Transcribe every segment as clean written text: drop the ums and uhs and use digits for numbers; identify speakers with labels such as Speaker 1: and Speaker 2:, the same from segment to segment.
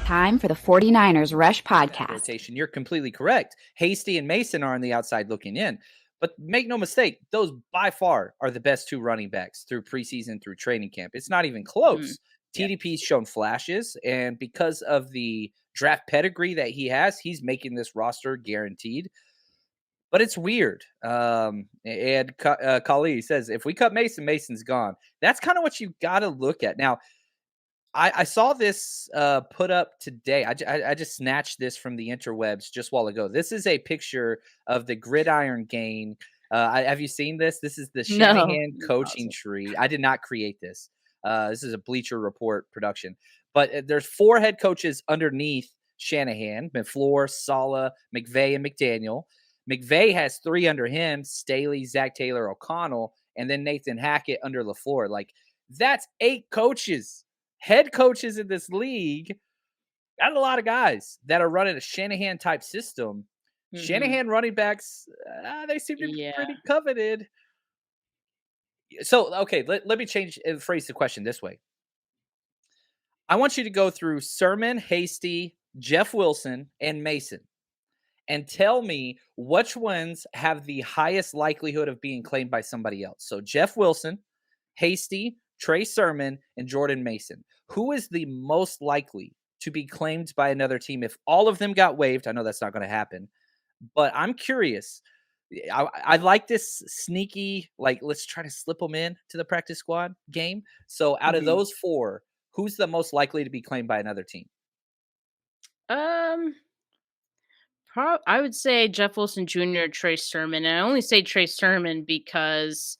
Speaker 1: Time for the 49ers Rush Podcast.
Speaker 2: Rotation. You're completely correct. Hasty and Mason are on the outside looking in. But make no mistake, those by far are the best two running backs through preseason, through training camp. It's not even close. TDP's shown flashes, and because of the draft pedigree that he has, he's making this roster guaranteed. But it's weird. And Kali says, if we cut Mason, Mason's gone. That's kind of what you got to look at. Now, I saw this put up today. I just snatched this from the interwebs just a while ago. This is a picture of the gridiron game. Have you seen this? This is the Shanahan coaching tree. I did not create this. This is a Bleacher Report production. But there's 4 head coaches underneath Shanahan: McFleur, Saleh, McVay, and McDaniel. McVay has 3 under him: Staley, Zach Taylor, O'Connell, and then Nathan Hackett under LaFleur. Like, that's 8 coaches. Head coaches in this league. Got a lot of guys that are running a Shanahan type system. Shanahan running backs, they seem to be pretty coveted. So, okay, let me phrase the question this way. I want you to go through Sermon, Hasty, Jeff Wilson, and Mason and tell me which ones have the highest likelihood of being claimed by somebody else. So Jeff Wilson, Hasty, Trey Sermon, and Jordan Mason. Who is the most likely to be claimed by another team if all of them got waived? I know that's not going to happen, but I'm curious. I like this sneaky, like, let's try to slip them in to the practice squad game. So out of those 4, who's the most likely to be claimed by another team?
Speaker 3: I would say Jeff Wilson Jr., Trey Sermon. And I only say Trey Sermon because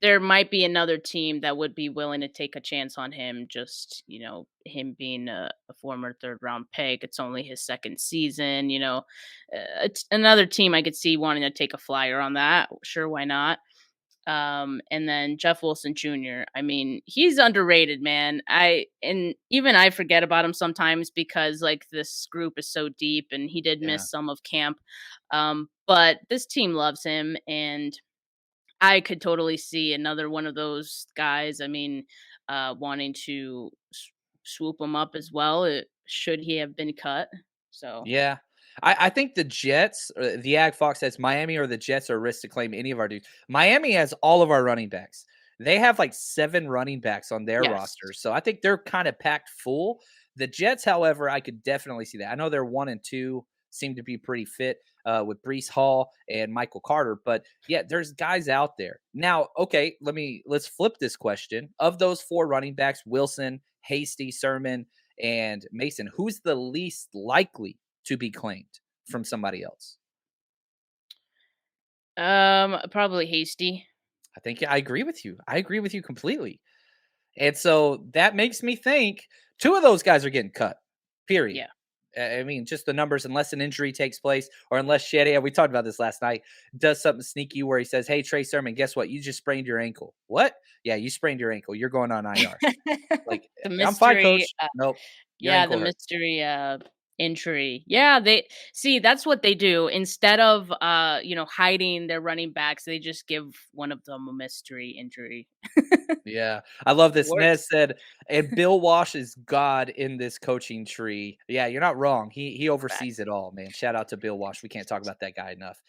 Speaker 3: there might be another team that would be willing to take a chance on him. Just, him being a former 3rd-round pick. It's only his 2nd season. Another team I could see wanting to take a flyer on that. Sure, why not? And then Jeff Wilson Jr. I mean, he's underrated, man. And even I forget about him sometimes because like this group is so deep, and he did miss some of camp. But this team loves him, and I could totally see another one of those guys. I mean, wanting to swoop him up as well. Should he have been cut? So
Speaker 2: yeah. I think the Jets, the Ag Fox says Miami or the Jets are risk to claim any of our dudes. Miami has all of our running backs. They have like 7 running backs on their roster. So I think they're kind of packed full. The Jets, however, I could definitely see that. I know they're 1 and 2, seem to be pretty fit with Breece Hall and Michael Carter. But yeah, there's guys out there. Now, okay, let's flip this question. Of those 4 running backs, Wilson, Hasty, Sermon, and Mason, who's the least likely to be claimed from somebody else?
Speaker 3: Probably Hasty.
Speaker 2: I think I agree with you. I agree with you completely. And so that makes me think 2 of those guys are getting cut, period.
Speaker 3: Yeah.
Speaker 2: I mean, just the numbers, unless an injury takes place or unless Shanahan, we talked about this last night, does something sneaky where he says, hey, Trey Sermon, guess what? You just sprained your ankle. What? Yeah, you sprained your ankle. You're going on IR. Like,
Speaker 3: the mystery,
Speaker 2: I'm fine, coach. Nope.
Speaker 3: Yeah, the mystery injury. Yeah, that's what they do. Instead of hiding their running backs, they just give one of them a mystery injury.
Speaker 2: Yeah, I love this. Nez said, and Bill Walsh is God in this coaching tree. Yeah, you're not wrong. He oversees it all, man. Shout out to Bill Walsh. We can't talk about that guy enough.